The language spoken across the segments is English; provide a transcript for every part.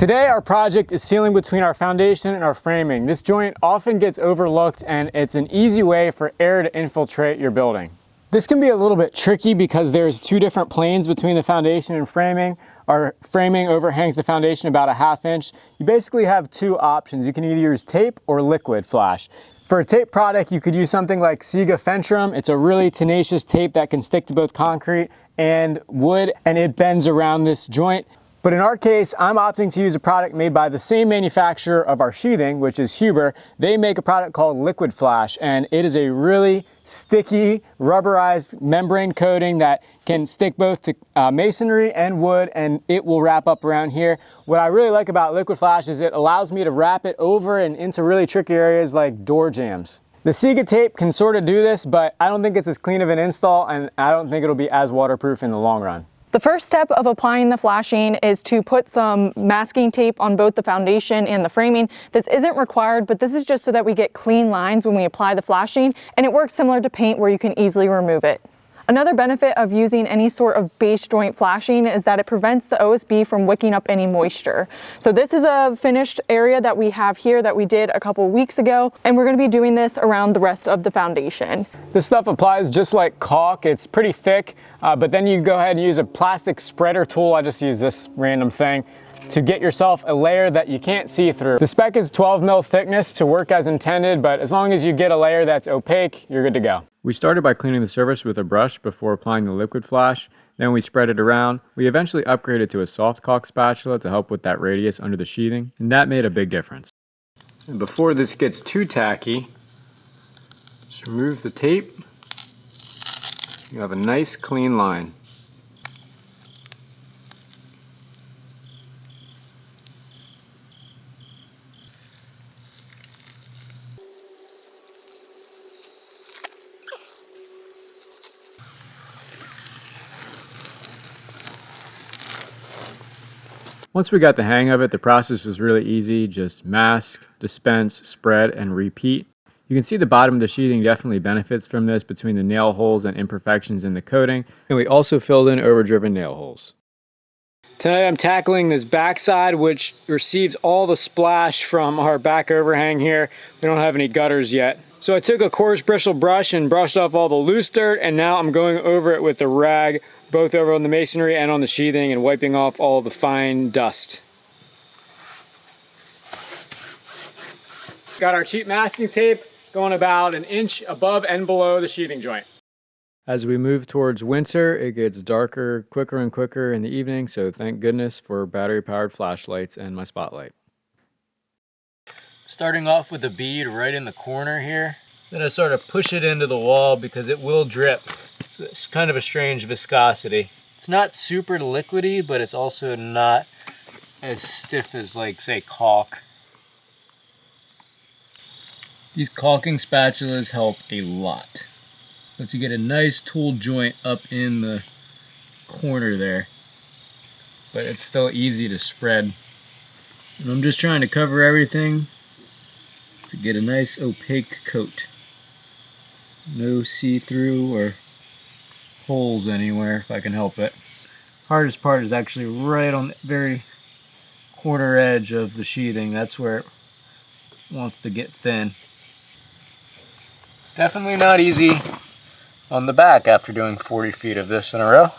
Today our project is sealing between our foundation and our framing. This joint often gets overlooked and it's an easy way for air to infiltrate your building. This can be a little bit tricky because there's two different planes between the foundation and framing. Our framing overhangs the foundation about a 1/2 inch. You basically have two options. You can either use tape or liquid flash. For a tape product, you could use something like Siga Fentrum. It's a really tenacious tape that can stick to both concrete and wood, and it bends around this joint. But in our case, I'm opting to use a product made by the same manufacturer of our sheathing, which is Huber. They make a product called Liquid Flash, and it is a really sticky, rubberized membrane coating that can stick both to masonry and wood, and it will wrap up around here. What I really like about Liquid Flash is it allows me to wrap it over and into really tricky areas like door jambs. The Siga tape can sort of do this, but I don't think it's as clean of an install, and I don't think it'll be as waterproof in the long run. The first step of applying the flashing is to put some masking tape on both the foundation and the framing. This isn't required, but this is just so that we get clean lines when we apply the flashing, and it works similar to paint where you can easily remove it. Another benefit of using any sort of base joint flashing is that it prevents the OSB from wicking up any moisture. So this is a finished area that we have here that we did a couple weeks ago, and we're going to be doing this around the rest of the foundation. This stuff applies just like caulk. It's pretty thick, but then you go ahead and use a plastic spreader tool. I just use this random thing to get yourself a layer that you can't see through. The spec is 12 mil thickness to work as intended, but as long as you get a layer that's opaque, you're good to go. We started by cleaning the surface with a brush before applying the liquid flash. Then we spread it around. We eventually upgraded to a soft caulk spatula to help with that radius under the sheathing, and that made a big difference. And before this gets too tacky, just remove the tape. You have a nice clean line. Once we got the hang of it, the process was really easy. Just mask, dispense, spread, and repeat. You can see the bottom of the sheathing definitely benefits from this between the nail holes and imperfections in the coating. And we also filled in overdriven nail holes. Tonight I'm tackling this backside, which receives all the splash from our back overhang here. We don't have any gutters yet. So I took a coarse bristle brush and brushed off all the loose dirt, and now I'm going over it with the rag, both over on the masonry and on the sheathing, and wiping off all the fine dust. Got our cheap masking tape going about an inch above and below the sheathing joint. As we move towards winter, it gets darker quicker and quicker in the evening, so thank goodness for battery-powered flashlights and my spotlight. Starting off with the bead right in the corner here. Then I sort of push it into the wall because it will drip. It's kind of a strange viscosity. It's not super liquidy, but it's also not as stiff as, like, say, caulk. These caulking spatulas help a lot. Lets you get a nice tool joint up in the corner there, but it's still easy to spread. And I'm just trying to cover everything to get a nice opaque coat. No see-through or holes anywhere if I can help it. Hardest part is actually right on the very corner edge of the sheathing. That's where it wants to get thin. Definitely not easy on the back after doing 40 feet of this in a row.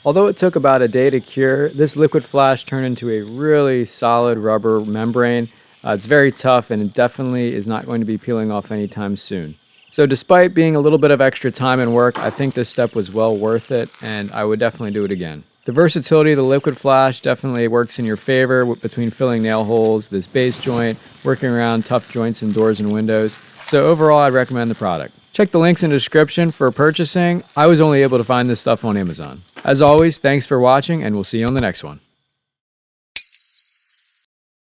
Although it took about a day to cure, this liquid flash turned into a really solid rubber membrane. It's very tough, and it definitely is not going to be peeling off anytime soon. So despite being a little bit of extra time and work, I think this step was well worth it, and I would definitely do it again. The versatility of the liquid flash definitely works in your favor between filling nail holes, this base joint, working around tough joints in doors and windows. So overall, I'd recommend the product. Check the links in the description for purchasing. I was only able to find this stuff on Amazon. As always, thanks for watching, and we'll see you on the next one.